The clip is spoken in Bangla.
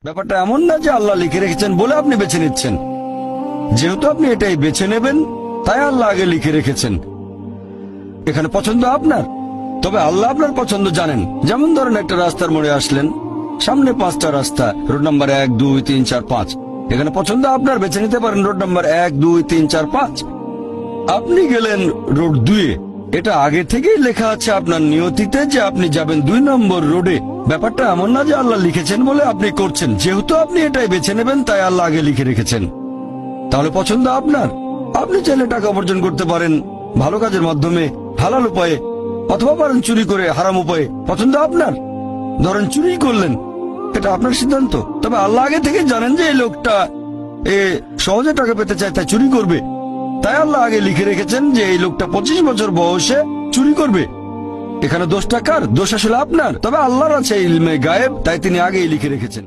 ব্যাপারটা এমন না যে আল্লাহ লিখে রেখেছেন বলে আপনি বেছে নিচ্ছেন। যেহেতু আপনি এটাই বেছে নেবেন, তাই আল্লাহ আগে লিখে রেখেছেন। এখানে পছন্দ আপনার, তবে আল্লাহ আপনার পছন্দ জানেন। যেমন ধরেন একটা রাস্তার মোড়ে আসলেন, সামনে 5টা রাস্তা, রোড নাম্বার 1, 2, 3, 4, 5। এখানে পছন্দ আপনার, বেছে নিতে পারেন রোড নাম্বার 1, 2, 3, 4, 5। আপনি গেলেন রোড 2-এ। এটা আগে থেকেই লেখা আছে আপনার নিয়তিতে যে আপনি যাবেন 2 নম্বর রোডে। ব্যাপারটা এমন না যে আল্লাহ লিখেছেন বলে আপনি করছেন। যেহেতু আপনি এটাই বেছে নেবেন, তাই আল্লাহ আগে লিখে রেখেছেন। তাহলে পছন্দ আপনার। আপনি চাইলে টাকা উপার্জন করতে পারেন ভালো কাজের মাধ্যমে, হালাল উপায়ে, অথবা পারেন চুরি করে হারাম উপায়ে। পছন্দ আপনার। ধরেন চুরি করলেন, এটা আপনার সিদ্ধান্ত। তবে আল্লাহ আগে থেকে জানেন যে এই লোকটা সহজে টাকা পেতে চায়, তাই চুরি করবে। তাই আল্লাহ আগে লিখে রেখেছেন যে এই লোকটা 25 বছর বয়সে চুরি করবে। এখানে দোষটা কার? দোষ আসলে আপনার। তবে আল্লাহর আছে ইলমে গায়েব, তাই তিনি আগেই লিখে রেখেছেন।